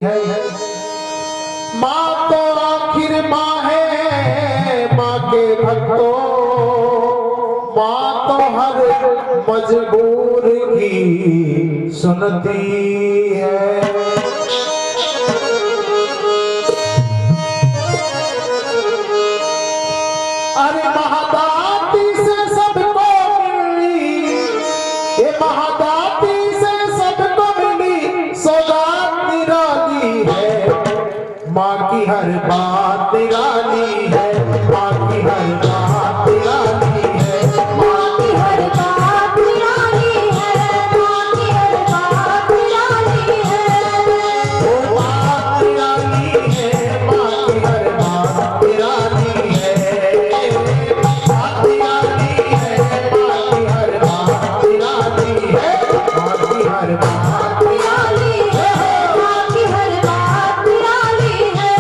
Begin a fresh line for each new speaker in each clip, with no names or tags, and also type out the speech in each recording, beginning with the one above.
माँ तो आखिर माँ है, माँ के भक्तों, माँ तो हर मजबूर की सुनती है। अरे महादाती से सबको मिली, ये महादाती से सबको मिली सौगात निराली है। माँ की हर बात निराली है, माँ की हर बात निराली है,
माँ की हर बात निराली है, माँ की हर बात निराली है।
वो बात निराली है, माँ की हर बात निराली है, बात निराली है, माँ की हर बात निराली है, माँ की हर बात
निराली है, माँ की हर बात निराली है।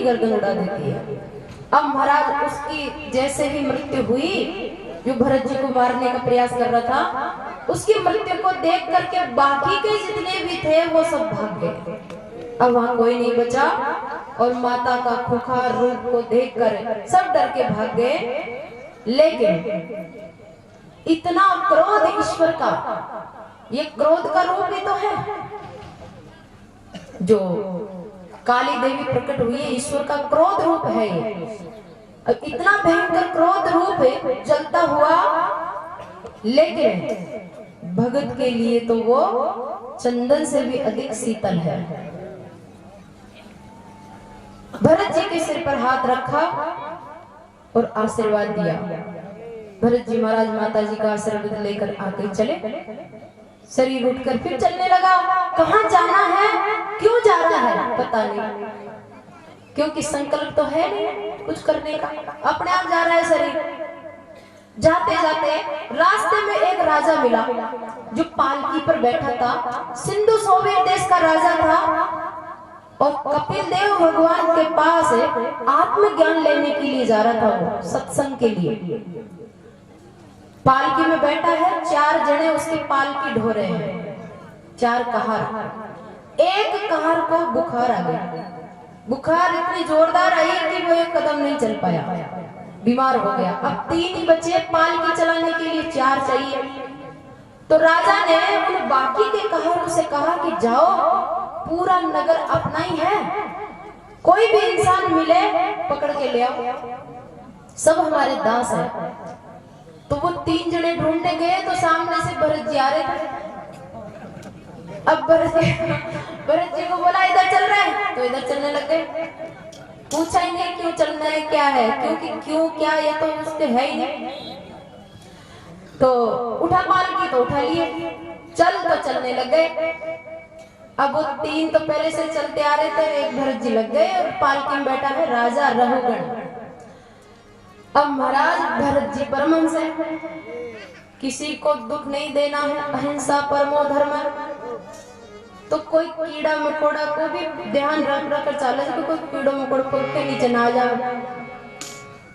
गर्दन उड़ा देती है। अब महाराज उसकी जैसे ही मृत्यु हुई, जो भरत जी को मारने का प्रयास कर रहा था, उसकी मृत्यु को देख करके बाकी के जितने भी थे वो सब भाग गए। अब वहां कोई नहीं बचा और माता का खुखार रूप को देखकर सब डर के भाग गए। लेकिन इतना क्रोध ईश्वर का, ये क्रोध का रूप ही तो है। जो काली देवी प्रकट हुई है, ईश्वर का क्रोध रूप है ये। अब इतना भयंकर क्रोध रूप है जलता हुआ, लेकिन भगत के लिए तो वो चंदन से भी अधिक शीतल है। भरत जी के सिर पर हाथ रखा और आशीर्वाद दिया। भरत जी महाराज माता जी का आशीर्वाद लेकर आगे चले। शरीर उठकर फिर चलने लगा। कहाँ जाना है, क्यों जा रहा है पता नहीं, क्योंकि संकल्प तो है नहीं कुछ करने का, अपने आप जा रहा है शरीर। जाते जाते रास्ते में एक राजा मिला जो पालकी पर बैठा था। सिंधु सोवेर देश का राजा था और कपिल देव भगवान के पास आत्मज्ञान लेने के लिए जा रहा था, वो सत्संग के लिए। पालकी में बैठा है, 4 जने उसकी पालकी ढो रहे हैं, 4 कहार। एक कहार को बुखार आ गया। बुखार इतनी जोरदार आई कि वो 1 कदम नहीं चल पाया, बीमार हो गया। अब 3 ही बचे, पालकी चलाने के लिए 4 चाहिए। तो राजा ने उन बाकी के कहारों से कहा कि जाओ, पूरा नगर अपना ही है, कोई भी इंसान मिले पकड़ के ले आओ, सब हमारे दास है। तो वो 3 जने ढूंढने गए तो सामने से भरत जी आ रहे थे। अब भरत जी को बोला इधर चल रहे हैं, तो इधर चलने लग गए। पूछा ही नहीं क्यों चलना है, क्या है, क्योंकि क्यों क्या ये तो उसके है ही नहीं। तो उठा पालकी तो उठा लिए, चल तो चलने लग गए। अब वो 3 तो पहले से चलते आ रहे थे, एक भरत जी लग गए और पालकी में बैठा है राजा रहुगण। अब महाराज भरत जी परमहंस है, किसी को दुख नहीं देना है, अहिंसा परमो धर्म। तो कोई कीड़ा मकोड़ा को भी ध्यान रख कर चले, तो कोई कीड़ो मकोड़ा के नीचे ना जाए।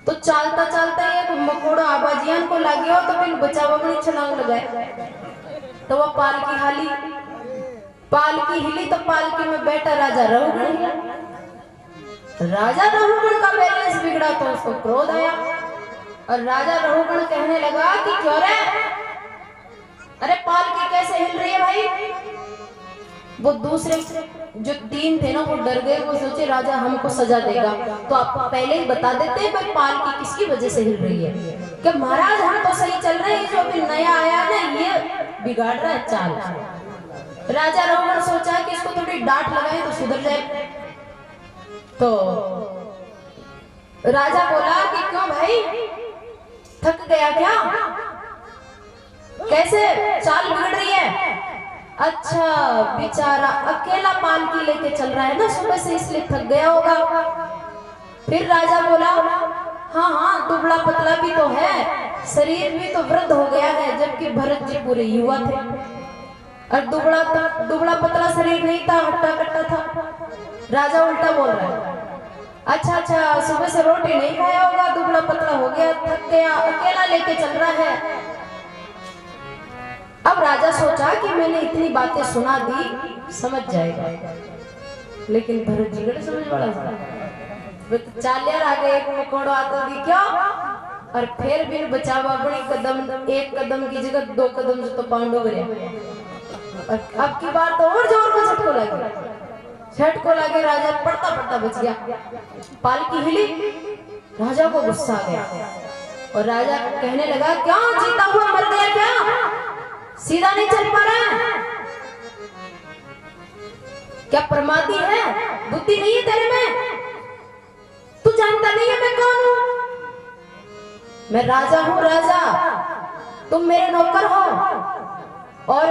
तो चलता चलता एक मकोड़ा आबाजियान को लग गया, तो फिर बचावा में छलांग लगाए। तो वह पालकी हिली तो पालकी में बैठा राजा रहुगण हिला। राजा रहुगण का बैलेंस बिगड़ा तो उसको क्रोध आया और राजा रहुगण कहने लगा कि क्यों रे, अरे पालकी कैसे हिल रही है भाई। वो दूसरे जो 3 थे ना वो डर गए, वो सोचे राजा हमको सजा देगा, तो आप पहले ही बता देते हैं भाई पालकी किसकी वजह से हिल रही है। कि महाराज हम तो सही चल रहे हैं, जो अभी नया आया ना ये बिगाड़ रहा है चाल। राजा रहुगण सोचा कि इसको थोड़ी डांट लगाए तो सुधर जाए। तो राजा बोला कि क्यों भाई, थक गया क्या, कैसे चाल बिगड़ रही है। अच्छा बेचारा अकेला पालकी लेके चल रहा है ना सुबह से, इसलिए थक गया होगा। फिर राजा बोला हाँ हाँ दुबला पतला भी तो है, शरीर भी तो वृद्ध हो गया है, जबकि भरत जी पूरे युवा थे और दुबला पतला शरीर नहीं था, हट्टा कट्टा था। राजा उल्टा बोल रहा है। अच्छा सुबह से रोटी नहीं खाया होगा, दुबला पतला हो गया, थक गया, अकेला लेके चल रहा है। अब राजा सोचा कि मैंने इतनी बातें सुना दी, समझ जाएगा, लेकिन भरत जी ने समझ वाला था। चालियार आगे एक मकोड़ो आता दी क्यों, और फिर भी बचावा बड़ी कदम, 1 कदम की जगह 2 कदम जो तो पांडव गए। अब की बार तो और जोर का झटको लगे, राजा पड़ता पड़ता बच गया। पालकी हिली, राजा को गुस्सा आ गया और राजा कहने लगा क्यों जीता हुआ मर गया क्या, सीधा नहीं चल पा रहा है, क्या प्रमादी है, बुद्धि नहीं है तेरे में, तू जानता नहीं है मैं कौन हूं, मैं राजा हूं राजा, तुम मेरे नौकर हो। और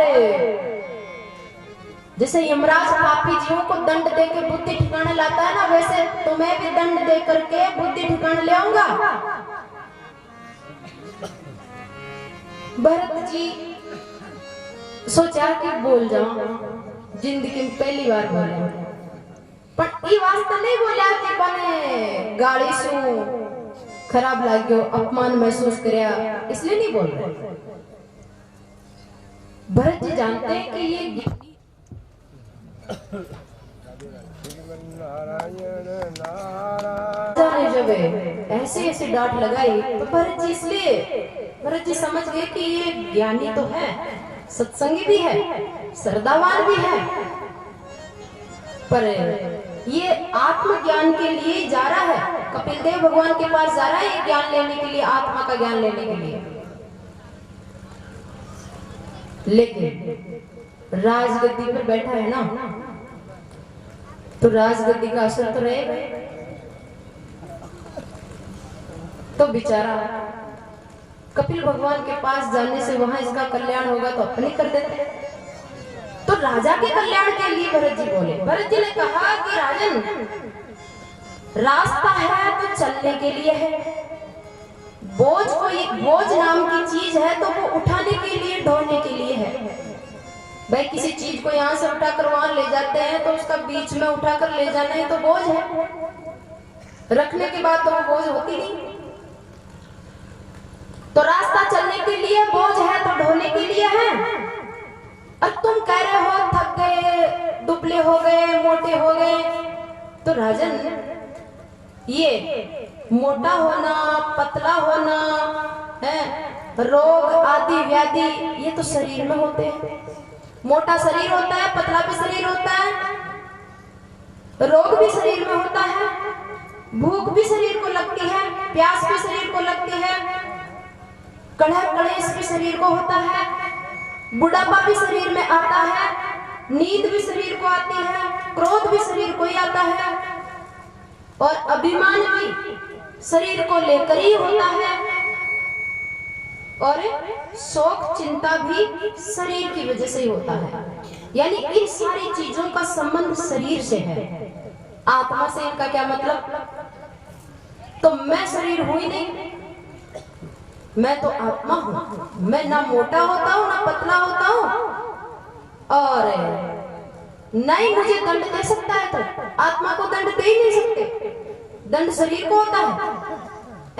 जैसे यमराज पापी जीवों को दंड दे के बुद्धि ठिकाने लाता है ना, वैसे तुम्हें भी दंड दे करके बुद्धि ठिकाने ले आऊंगा। भरत जी सोचा कि बोल जाऊं, जिंदगी में पहली बार बोला, पण ई वास्ते नहीं बोला कि बने गाड़ी सु खराब लाग्यो, अपमान महसूस करया, इसलिए नहीं बोल रहे। भरत जी जानते हैं कि ये ने जब ऐसे ऐसे डांट लगाई तो भरत जी समझ गए कि ये ज्ञानी तो है, सत्संगी भी है, श्रद्धावान भी है, पर ये आत्मज्ञान के लिए जा रहा है, कपिल देव भगवान के पास जा रहा है ये ज्ञान लेने के लिए, आत्मा का ज्ञान लेने के लिए। लेकिन राजगद्दी पर बैठा है ना, तो राजगद्दी का असर तो रहेगा। तो बेचारा कपिल भगवान के पास जाने से वहां इसका कल्याण होगा तो अपने कर देते। तो राजा के कल्याण के लिए भरत जी बोले। भरत जी ने कहा कि राजन, रास्ता है तो चलने के लिए है, बोझ नाम की चीज है तो वो उठाने के लिए, ढोने के लिए है। भाई किसी चीज को यहाँ से उठाकर वहां ले जाते हैं तो उसका बीच में उठाकर ले जाना ही तो बोझ है, रखने के बाद तो वो बोझ होती नहीं। तो रास्ता चलने के लिए बोझ है तो ढोने के लिए है। और तुम कह रहे हो थक गए, दुबले हो गए, मोटे हो गए, तो राजन ये मोटा होना, पतला होना है, रोग आदि व्याधि ये तो शरीर में होते हैं। मोटा शरीर होता है, पतला भी शरीर होता है, रोग भी शरीर में होता है, भूख भी शरीर को लगती है, प्यास भी शरीर को लगती है, कलेश भी शरीर को होता है, बुढ़ापा भी शरीर में आता है, नींद भी शरीर को आती है, क्रोध भी शरीर को ही आता है, और अभिमान भी शरीर को लेकर ही होता है, और शोक चिंता भी शरीर की वजह से ही होता है। यानी इन सारी चीजों का संबंध शरीर से है, आत्मा से इनका क्या मतलब? तो मैं शरीर हूं ही नहीं, मैं तो आत्मा हूं। मैं ना मोटा होता हूं ना पतला होता हूं, और नहीं मुझे दंड दे सकता है, तो आत्मा को दंड दे ही नहीं सकते, दंड शरीर को होता है।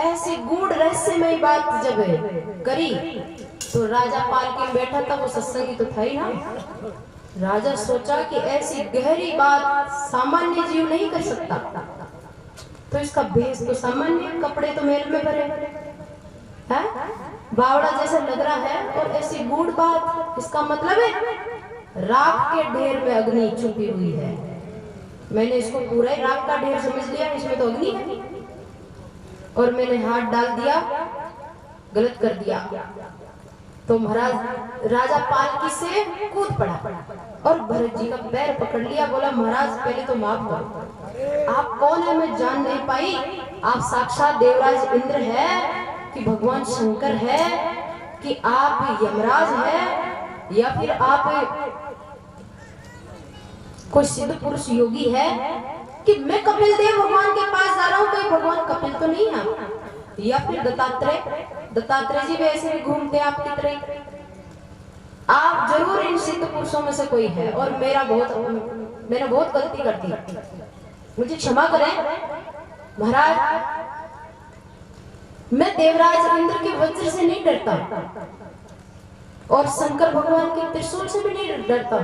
ऐसी गूढ़ रहस्यमय बात जब करी तो राजा पालकी बैठा था, वो सत्संगी तो था ही ना। राजा सोचा कि ऐसी गहरी बात सामान्य जीव नहीं कर सकता, तो इसका भेष तो सामान्य, कपड़े तो मेल में भरे है, बावड़ा जैसा लग रहा है, और ऐसी गूढ़ बात, इसका मतलब है राख के ढेर में अग्नि छुपी हुई है। मैंने इसको पूरा ही राख का ढेर समझ लिया, इसमें तो अग्नि है, और मैंने हाथ डाल दिया, गलत कर दिया, तो महाराज राजा पालकी से कूद पड़ा और भरत जी का पैर पकड़ लिया, बोला महाराज पहले तो माफ करो, आप कौन है मैं जान नहीं पाई, आप साक्षात देवराज इंद्र है कि भगवान शंकर है कि आप यमराज है या फिर आप कोई सिद्ध पुरुष योगी है कि मैं कपिल देव भगवान के पास जा रहा हूँ, कोई भगवान कपिल तो नहीं है, या फिर दत्तात्रेय जी भी ऐसे भी घूमते आपकी तरह, आप जरूर इन सिद्ध पुरुषों में से कोई है, और मैंने बहुत गलती कर दी, मुझे क्षमा करें महाराज। मैं देवराज इंद्र के वज्र से नहीं डरता, और शंकर भगवान के त्रिशूल से भी नहीं डरता,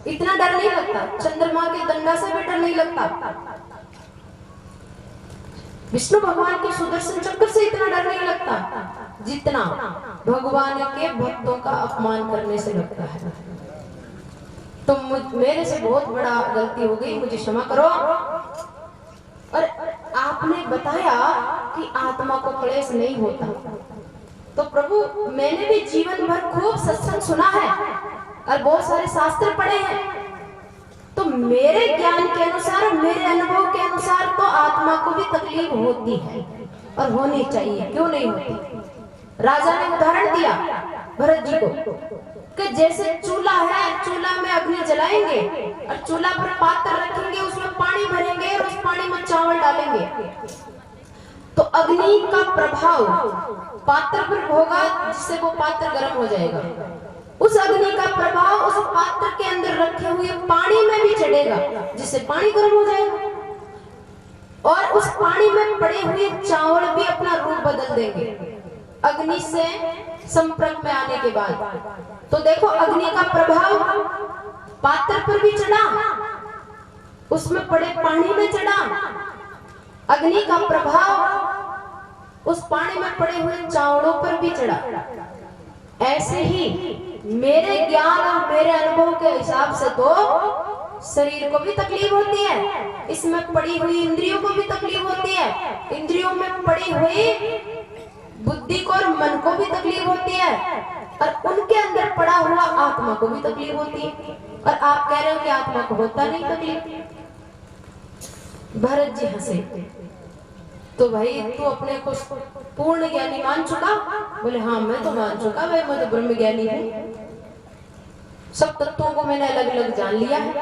इतना डर नहीं लगता, चंद्रमा के दंडा से भी डर नहीं लगता, विष्णु भगवान के सुदर्शन चक्र से इतना डर नहीं लगता जितना भगवान के भक्तों का अपमान करने से लगता है। तो मेरे से बहुत बड़ा गलती हो गई, मुझे क्षमा करो। और आपने बताया कि आत्मा को क्लेश नहीं होता, तो प्रभु मैंने भी जीवन भर खूब सत्संग सुना है और बहुत सारे शास्त्र पढ़े हैं, तो मेरे ज्ञान के अनुसार, मेरे अनुभव के अनुसार तो आत्मा को भी तकलीफ होती है और होनी चाहिए, क्यों नहीं होती। राजा ने उदाहरण दिया भरत जी को कि जैसे चूल्हा है, चूल्हा में अग्नि जलाएंगे और चूल्हा पर पात्र रखेंगे, उसमें पानी भरेंगे और उस पानी में चावल डालेंगे, तो अग्नि का प्रभाव पात्र पर होगा जिससे वो पात्र गर्म हो जाएगा। उस अग्नि का प्रभाव उस पात्र के अंदर रखे हुए पानी में भी चढ़ेगा, जिससे पानी गर्म हो जाएगा, और उस पानी में पड़े हुए चावल भी अपना रूप बदल देंगे अग्नि से संपर्क में आने के बाद। तो देखो अग्नि का प्रभाव पात्र पर भी चढ़ा, उसमें पड़े पानी में चढ़ा, अग्नि का प्रभाव उस पानी में पड़े हुए चावलों पर भी चढ़ा। ऐसे ही मेरे ज्ञान और मेरे अनुभव के हिसाब से तो शरीर को भी तकलीफ होती है, इसमें पड़ी हुई इंद्रियों को भी तकलीफ होती है, इंद्रियों में पड़ी हुई बुद्धि को और मन को भी तकलीफ होती है, और उनके अंदर पड़ा हुआ आत्मा को भी तकलीफ होती है। और आप कह रहे हो कि आत्मा को होता नहीं तकलीफ। भरत जी हंसे, तो भाई तू अपने को पूर्ण ज्ञानी मान चुका? बोले हाँ मैं तो मान चुका भाई, मैं तो ब्रह्म ज्ञानी हूँ, सब तत्वों को मैंने अलग अलग जान लिया है,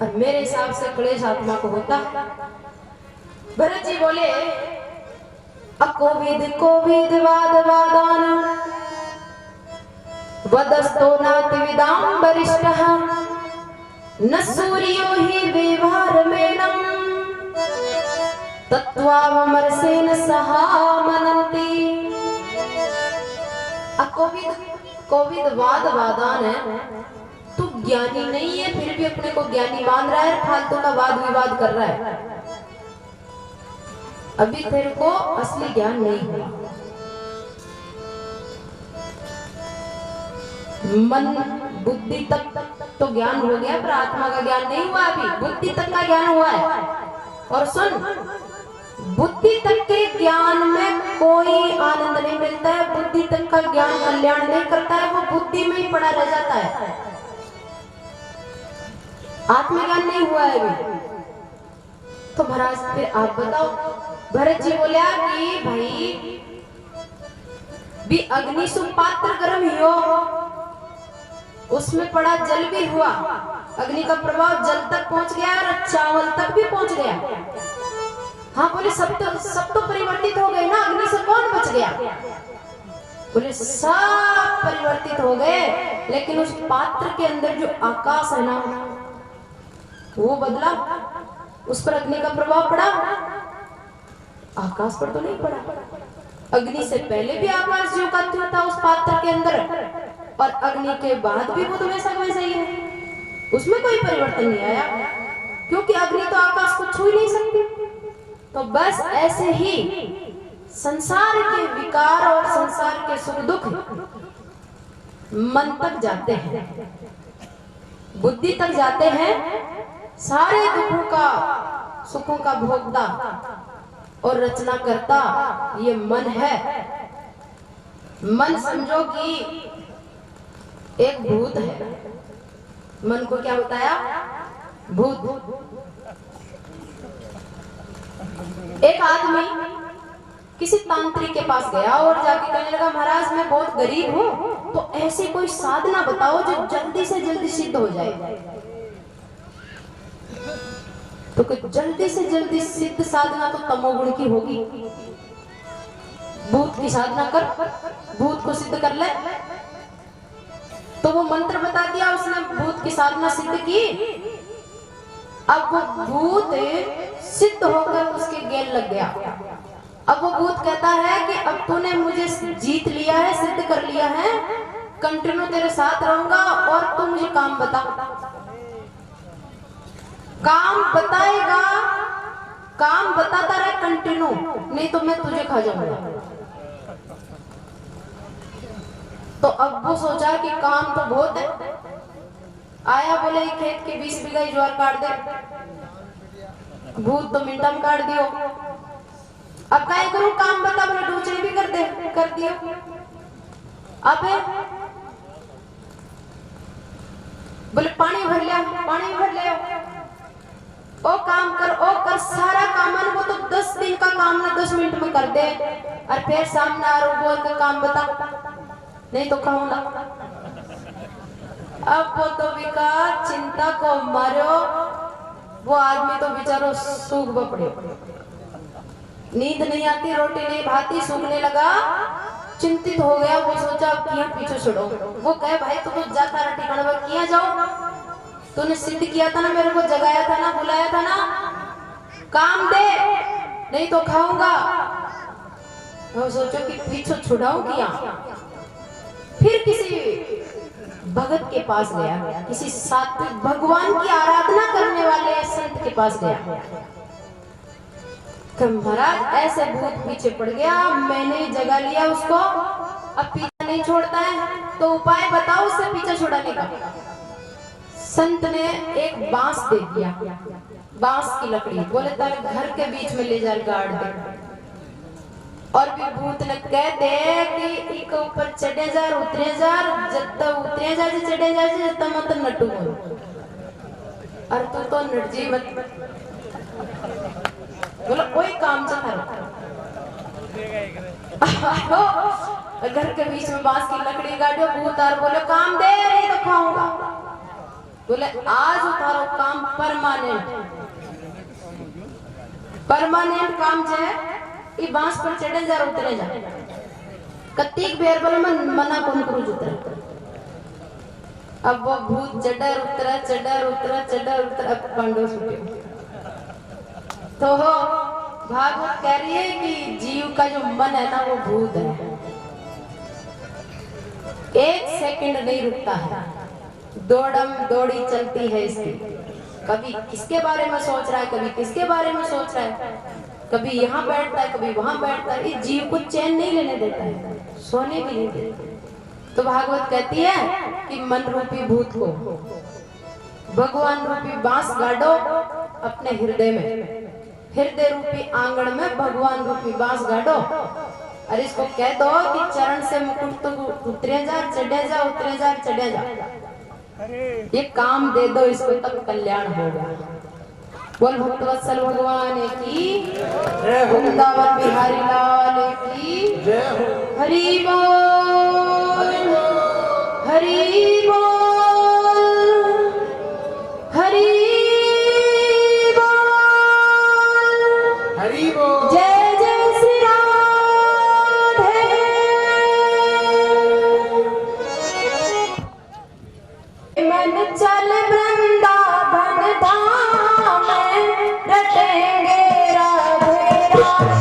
और मेरे हिसाब से क्लेश आत्मा को होता है। भरत जी बोले अकोविद कोविद वाद वादान वदस्तो नाति विदाम वरिष्ठः न सूर्यो हि विवारमेणं तत्त्वावमरसेन सहा मनन्ति। अकोविद कोविद वाद वादान है, तू ज्ञानी नहीं है फिर भी अपने को ज्ञानी मान रहा है, फालतू का वाद विवाद कर रहा है, अभी तेरे को असली ज्ञान नहीं हुआ। मन बुद्धि तक तो ज्ञान हो गया, पर आत्मा का ज्ञान नहीं हुआ, अभी बुद्धि तक का ज्ञान हुआ है। और सुन, बुद्धि तक के ज्ञान में कोई आनंद नहीं मिलता है, बुद्धि तक का ज्ञान कल्याण नहीं करता है, वो बुद्धि में ही पड़ा रह जाता है, आत्मज्ञान नहीं हुआ है अभी। तो महाराज फिर आप बताओ। भरत जी बोला कि भाई भी अग्नि सुपात्र गर्म ही हो, उसमें पड़ा जल भी हुआ, अग्नि का प्रभाव जल तक पहुंच गया और चावल तक भी पहुंच गया। हाँ बोले सब तो परिवर्तित हो गए ना, अग्नि से कौन बच गया? बोले सब परिवर्तित हो गए, लेकिन उस पात्र के अंदर जो आकाश है ना वो बदला, उस पर अग्नि का प्रभाव पड़ा, आकाश पर तो नहीं पड़ा। अग्नि से पहले भी आकाश जो का त्यों था उस पात्र के अंदर, और अग्नि के बाद भी वो तो वैसा वैसा ही है, उसमें कोई परिवर्तन नहीं आया, क्योंकि अग्नि तो आकाश को छू ही नहीं सकती। तो बस ऐसे ही संसार के विकार और संसार के सुख दुख मन तक जाते हैं, बुद्धि तक जाते हैं, सारे दुखों का सुखों का भोगता और रचना करता ये मन है। मन समझो कि एक भूत है, मन को क्या बताया? भूत। एक आदमी किसी तांत्रिक के पास गया और जाके कहने लगा महाराज मैं बहुत गरीब हूँ, तो ऐसी कोई साधना बताओ जो जल्दी से जल्दी सिद्ध हो जाए। तो जल्दी से जल्दी सिद्ध साधना तो तमोगुण की होगी, भूत की साधना कर, भूत को सिद्ध कर ले। तो वो मंत्र बता दिया उसने, भूत की साधना सिद्ध की। अब वो भूत सिद्ध होकर उसके गेल लग गया। अब वो भूत कहता है कि अब तूने मुझे जीत लिया है, सिद्ध कर लिया है, कंटिन्यू तेरे साथ रहूंगा और तू मुझे काम बता। काम बताएगा, काम बताता रहे कंटिन्यू, नहीं तो मैं तुझे खा जाऊंगा। तो अब वो सोचा कि काम तो बहुत है, आया बोले खेत के 20 बीघा ज्वार काट दे, भूत तो मिनटा में काट दियो। अब क्या करूं, काम बता, बोले डूचड़ी भी कर दियो। अबे बोले पानी भर लिया, पानी भर लिया, ओ काम कर, सारा काम है वो तो 10 दिन का काम ना 10 मिनट में कर दे, और फिर सामने आ रहा बोल के काम बता, नहीं तो कहूंगा। अब वो तो विकार चिंता को मारो, वो आदमी तो बेचारो सूख बपड़े, नींद नहीं आती, रोटी नहीं भाती, सूखने लगा, चिंतित हो गया। वो सोचा अब किया पीछे छोड़ो। वो कहे भाई तू तो जाता रहा ठिकाने पर, किया जाओ, तूने सिद्ध किया था ना, मेरे को जगाया था ना, बुलाया था ना, काम दे नहीं तो खाऊंगा। वो सोचो कि पीछे छुड़ाऊं किया। फिर किसी भगत के पास गया, किसी सात्विक भगवान की आराधना करने वाले संत के पास गया। तो महाराज ऐसे भूत पीछे पड़ गया, मैंने जगा लिया उसको, अब पीछा नहीं छोड़ता है, तो उपाय बताओ उससे पीछा छुड़ाने का। संत ने एक बांस दे दिया, बांस की लकड़ी, बोले तारे घर के बीच में ले जा गाड़ दे। और भी भूत ने कह दे कि एक ऊपर चढ़े जा उतरे जा, जब उतरे जा चढ़े जा जब मत नटू और तू तो नटजी मत, बोलो कोई काम से घर के बीच में बांस की लकड़ी गाड़ो, भूत और बोले काम दे नहीं तो खाऊंगा। बोले आज उतारो काम परमानेंट काम जो है, ये बांस पर चढ़े जा उतरे जा, कत्तीक बेर बोले मन मना कौन करूं उतरे। अब वो भूत चढ़र उतरा अब पांडव छूटे। तो भागवत कह रही है कि जीव का जो मन है ना वो भूत है, एक सेकंड नहीं रुकता है, दौड़म दौड़ी चलती है इसकी। कभी किसके बारे में सोच रहा है, कभी किसके बारे में सोच रहा है, कभी यहाँ बैठता है कभी वहां बैठता है। इस जीव को चैन नहीं लेने देता है, सोने भी नहीं देता। तो भागवत कहती है कि मन रूपी भूत को भगवान रूपी बांस गाड़ो अपने हृदय में, हृदय रूपी आंगन में भगवान रूपी बांस गाड़ो, और इसको कह दो कि चरण से मुकुट तो उतरे जा चढ़े जा उतरे जा चढ़े जा, ये काम दे दो इसको तब कल्याण होगा। बोल भक्तवत्सल भगवान की, वृंदावन बिहारी लाल की
जय हो।
हरि बोल हरि बोल हरि
हरि बोल।
जय जय श्री राधे। मन चल वृंदावन धाम रटेंगे राधे राधे।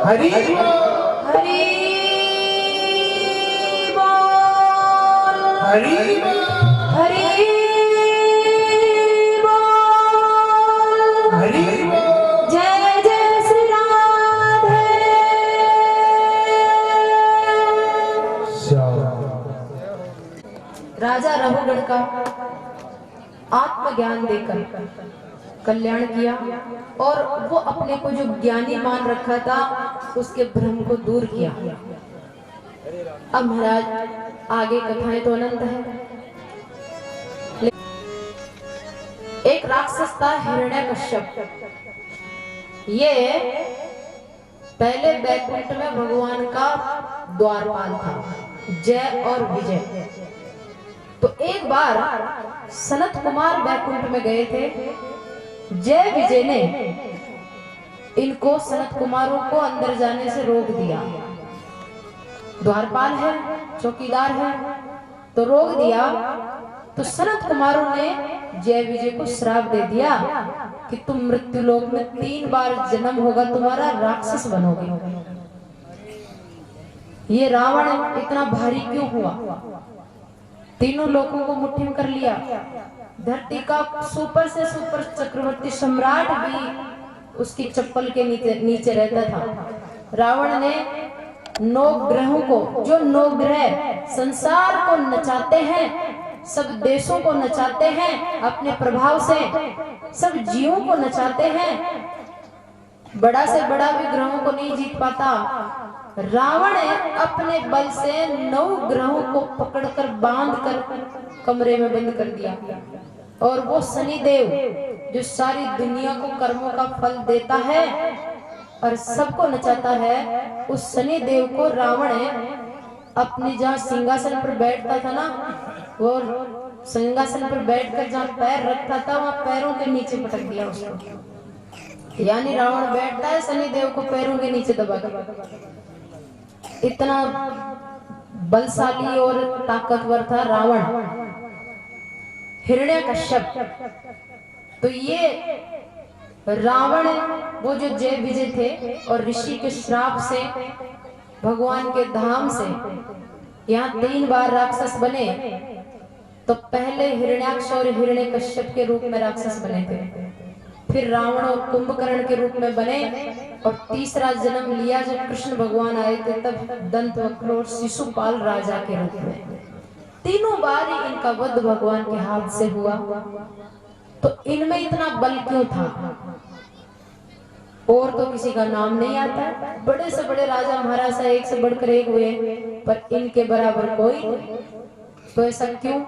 हरि
हरि बोल
हरि
हरि बोल
हरि
जय जय श्री राधे। राजा रघुगण का आत्मज्ञान देकर कल्याण किया और वो अपने को जो ज्ञानी मान रखा था उसके भ्रम को दूर किया। अब महाराज आगे कथाएं तो अनंत है। एक राक्षस था हिरण्यकश्यप। ये पहले बैकुंठ में भगवान का द्वारपाल था, जय और विजय। तो एक बार सनत कुमार बैकुंठ में गए थे। जय विजय ने इनको, सनत कुमारों को अंदर जाने से रोक दिया। द्वारपाल है, चौकीदार है, तो रोक दिया। तो सनत कुमारों ने जय विजय को श्राप दे दिया कि तुम मृत्यु लोक में 3 बार जन्म होगा तुम्हारा, राक्षस बनोगे। ये रावण इतना भारी क्यों हुआ? तीनों लोगों को मुट्ठी में कर लिया। धरती का सुपर से सुपर चक्रवर्ती सम्राट भी उसकी चप्पल के नीचे रहता था। रावण ने 9 ग्रहों को, जो 9 ग्रह संसार को नचाते हैं, सब देशों को नचाते हैं अपने प्रभाव से, सब जीवों को नचाते हैं, बड़ा से बड़ा भी ग्रहों को नहीं जीत पाता। रावण ने अपने बल से 9 ग्रहों को पकड़कर बांधकर कमरे में बंद कर दिया। और वो शनिदेव जो सारी दुनिया को कर्मों का फल देता है और सबको नचाता है, उस शनिदेव को रावण ने अपने जहाँ सिंहासन पर बैठता था ना, वो सिंहासन पर बैठकर जहाँ पैर रखता था, वहाँ पैरों के नीचे पटक दिया उसको। यानी रावण बैठता है शनिदेव को पैरों के नीचे दबा कर। इतना बलशाली और ताकतवर था रावण, हिरण्यकश्यप। तो ये रावण, वो जो जय विजय थे और ऋषि के श्राप से, भगवान के धाम से यहाँ 3 बार राक्षस बने। तो पहले हिरण्याक्ष और हिरण्यकश्यप के रूप में राक्षस बने थे, फिर रावण और कुंभकर्ण के रूप में बने, और तीसरा जन्म लिया जब कृष्ण भगवान आए थे, तब दंतवक्र और शिशुपाल राजा के रूप में। तीनों बार ही इनका वध भगवान के हाथ से हुआ। तो इनमें इतना बल क्यों था? और तो किसी का नाम नहीं आता। बड़े से बड़े राजा महाराजा एक से बढ़कर एक हुए, पर इनके बराबर कोई नहीं। तो ऐसा क्यों?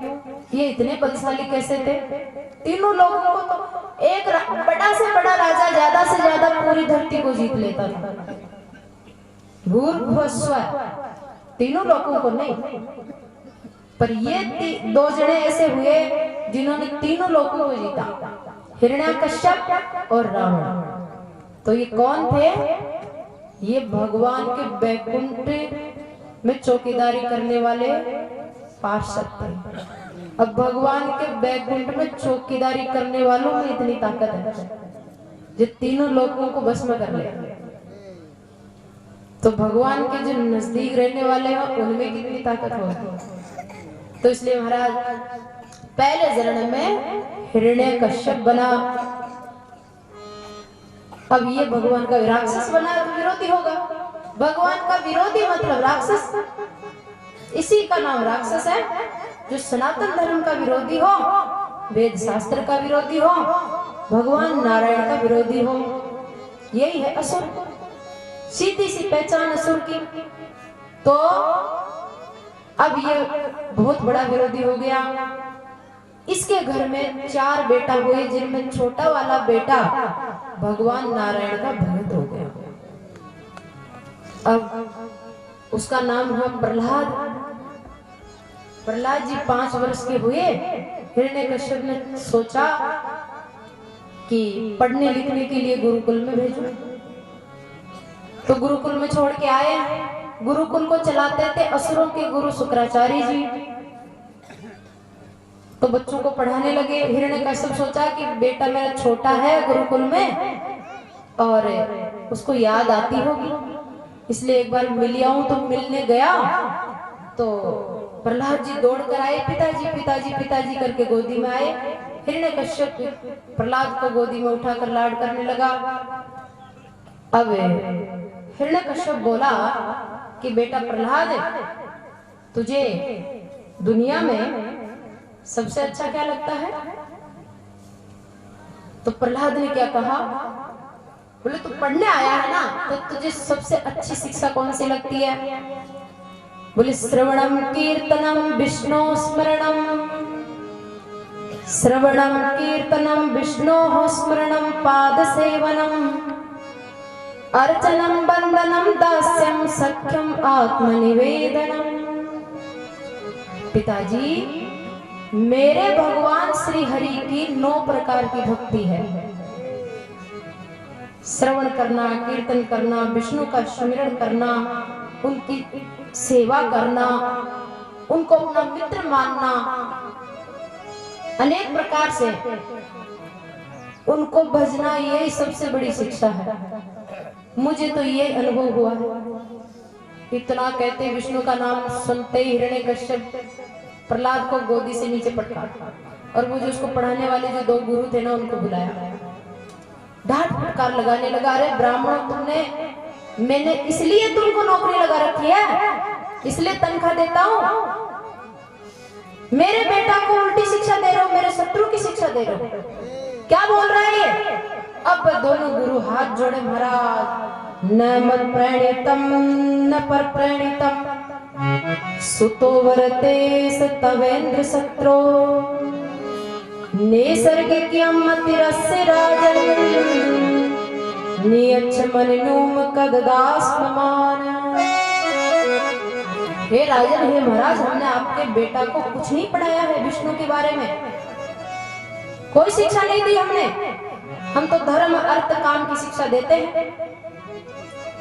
ये इतने बलशाली कैसे थे? तीनों लोगों को तो एक बड़ा से बड़ा राजा ज्यादा से ज्यादा पूरी धरती को जीत लेता था, भूर्भुवस्व, तीनों लोगों को नहीं। पर ये 2 जने ऐसे हुए जिन्होंने तीनों लोगों को जीता, हिरण्यकश्यप और रावण। तो ये कौन थे? ये भगवान के बैकुंठ में चौकीदारी करने वाले पार्षद थे। अब भगवान के बैकुंठ में चौकीदारी करने वालों में इतनी ताकत है जो तीनों लोगों को बस में कर ले, तो भगवान के जो नजदीक रहने वाले हैं उनमें कितनी ताकत होगी। तो इसलिए महाराज पहले जन्म में हिरण्यकश्यप बना। अब ये भगवान का राक्षस बना तो विरोधी होगा। भगवान का विरोधी मतलब राक्षस, इसी का नाम राक्षस है। जो सनातन धर्म का विरोधी हो, वेद शास्त्र का विरोधी हो, भगवान नारायण का विरोधी हो, यही है असुर। सीधी सी पहचान असुर की। तो अब ये बहुत बड़ा विरोधी हो गया। इसके घर में 4 बेटा हुए, जिनमें छोटा वाला बेटा भगवान नारायण का भक्त हो गया। अब उसका नाम हुआ प्रहलाद। प्रहलाद जी 5 वर्ष के हुए। हिरण्यकश्यप ने सोचा कि पढ़ने लिखने के लिए गुरुकुल में भेजो, तो गुरुकुल में छोड़ के आए। गुरुकुल को चलाते थे असुरों के गुरु शुक्राचार्य जी। तो बच्चों को पढ़ाने लगे। हिरण्यकश्यप सोचा कि बेटा मेरा छोटा है गुरुकुल में और उसको याद आती होगी, इसलिए एक बार मिल आऊं। तो मिलने गया तो प्रहलाद जी दौड़ कर आए, पिताजी पिताजी पिताजी करके गोदी में आए। हिरण्यकश्यप प्रहलाद को गोदी में उठाकर लाड करने लगा। अब हिरण्यकश्यप बोला कि बेटा प्रहलाद, तुझे दुनिया में सबसे अच्छा क्या लगता है? तो प्रहलाद ने क्या कहा? बोले तू पढ़ने आया है ना, तो तुझे सबसे अच्छी शिक्षा कौन सी लगती है? बोले श्रवणम कीर्तनम विष्णु स्मरणम, श्रवणम कीर्तनम विष्णु स्मरणम पाद सेवनम, अर्चनम बंदनम दास्यम सख्यम आत्मनिवेदनम। पिताजी, मेरे भगवान श्री हरि की 9 प्रकार की भक्ति है। श्रवण करना, कीर्तन करना, विष्णु का स्मरण करना, उनकी सेवा करना, उनको अपना मित्र मानना, अनेक प्रकार से उनको भजना, यही सबसे बड़ी शिक्षा है। मुझे तो ये अनुभव हुआ है। इतना कहते विष्णु का नाम सुनते ही हिरण्यकश्यप प्रहलाद को गोदी से नीचे पटका, और वो जो उसको पढ़ाने वाले जो 2 गुरु थे ना, उनको बुलाया, डांट फटकार लगाने लगा। अरे ब्राह्मण, मैंने इसलिए तुमको नौकरी लगा रखी है, इसलिए तनख्वाह देता हूं, मेरे बेटा को उल्टी शिक्षा दे रहे हो, मेरे शत्रु की शिक्षा दे रहे हो, क्या बोल रहा है ये? अब दोनों गुरु हाथ जोड़े, महाराज न मत प्रणीतम न पर प्रणीतम सुतो वरते सतवेंद्र सत्रो नैसर्गिक्यम मतिरस्य राजन नियच्छ मनिनूम कददास्ममान। हे राजन, हे महाराज, हमने आपके बेटा को कुछ नहीं पढ़ाया है विष्णु के बारे में, कोई शिक्षा नहीं दी हमने। हम तो धर्म अर्थ काम की शिक्षा देते हैं,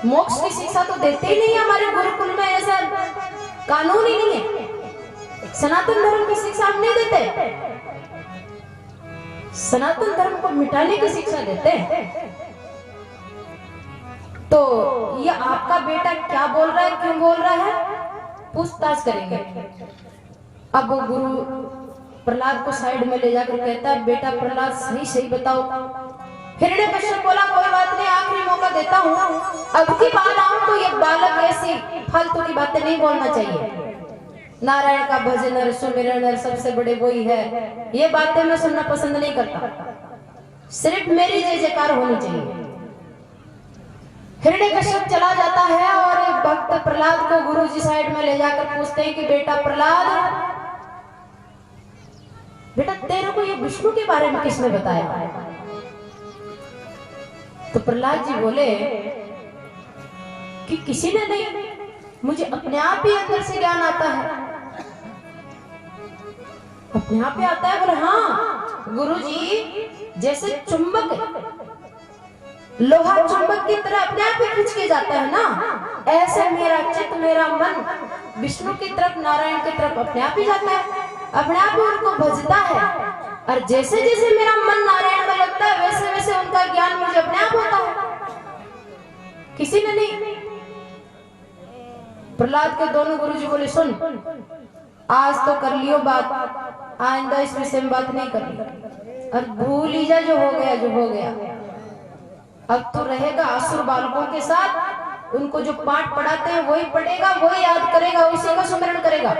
मोक्ष की शिक्षा तो देते ही नहीं। हमारे गुरुकुल में ऐसा कानून ही नहीं है, सनातन धर्म की शिक्षा हम नहीं देते, सनातन धर्म को मिटाने की शिक्षा देते हैं। तो ये आपका बेटा क्या बोल रहा है, क्यों बोल रहा है, पूछताछ करेंगे। अब वो गुरु प्रहलाद को साइड में ले जाकर कहता है, बेटा प्रहलाद, सही सही बताओ। हिरण्यकश्यप बोला, कोई बात नहीं, आखिरी मौका देता हूँ, अब की बात आऊं तो ये बालक ऐसी फालतू की बातें नहीं बोलना चाहिए। नारायण का भजन और सुमिरन और सबसे बड़े वही है, ये बातें मैं सुनना पसंद नहीं करता, सिर्फ मेरी जय जयकार होनी चाहिए। हिरण्यकश्यप चला जाता है और एक भक्त प्रहलाद को गुरुजी साइड में ले जाकर पूछते हैं कि बेटा प्रहलाद, बेटा तेरे को ये विष्णु के बारे में किसने बताया? तो प्रहलाद जी बोले कि किसी ने नहीं, मुझे अपने आप ही अंदर से ज्ञान आता है, अपने आप ही आता है। बोले हाँ गुरुजी, जैसे चुंबक लोहा चुंबक की तरह अपने आप ही खींच के जाता है ना, ऐसे मेरा चित्त, मेरा मन विष्णु की तरफ, नारायण की तरफ अपने आप ही जाता है, अपने आप ही उनको भजता है। और जैसे जैसे मेरा मन नारायण में लगता है, वैसे वैसे उनका ज्ञान मुझे अपने आप होता है, किसी ने नहीं। प्रहलाद के दोनों गुरुजी बोले, सुन, आज तो कर लियो बात, आइंदा इस विषय में बात नहीं करनी, और भूल ही जा, जो हो गया जो हो गया। अब तो रहेगा असुर बालकों के साथ, उनको जो पाठ पढ़ाते हैं वही पढ़ेगा, वही याद करेगा, उसी का सुमिरन करेगा।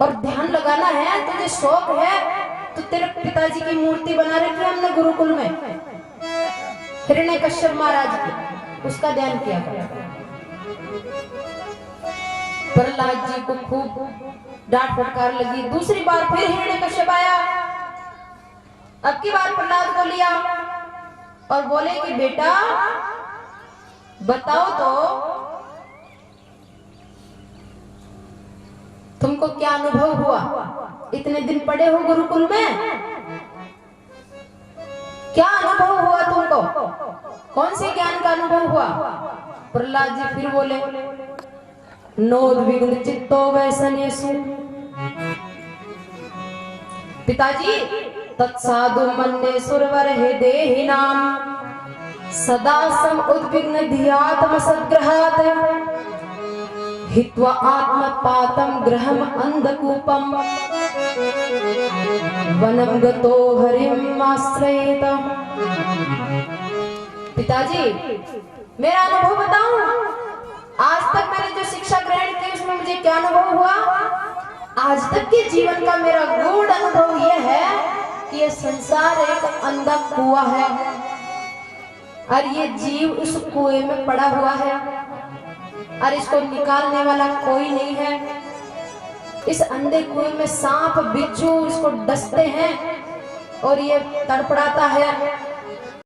और ध्यान लगाना है, तुझे शौक है तो तेरे पिताजी की मूर्ति बना रखी है हमने गुरुकुल में, हिरण्यकश्यप महाराज की, उसका ध्यान किया करेगा। प्रहलाद जी को खूब डांट फटकार लगी। दूसरी बार फिर हिरण्यकश्यप आया, अब की बार प्रहलाद को लिया और बोले कि बेटा बताओ तो, तुमको क्या अनुभव हुआ, इतने दिन पढ़े हो गुरुकुल में, क्या अनुभव हुआ तुमको, कौन से ज्ञान का अनुभव हुआ? प्रहलाद जी फिर बोले, नोद्विग्न चित्तो वैसनेषु। पिताजी, तत्साधु मन्ये सुरवर हे देहिनाम सदा सम उद्विग्न धियात्म सद्ग्रहात् हित्वा आत्मपातं गृहम् अंधकूपम् वनं गतो हरिम् आश्रयेत। पिताजी, मेरा अनुभव बताऊं, आज तक मैंने जो शिक्षा ग्रहण की उसमें मुझे क्या अनुभव हुआ? आज तक के जीवन का मेरा गूढ़ अनुभव यह है कि ये संसार एक अंधा कुआं है और ये जीव उस कुएं में पड़ा हुआ है। और इसको निकालने वाला कोई नहीं है। इस अंधे कुएं में सांप बिच्छू इसको डसते हैं और ये तड़पड़ाता है।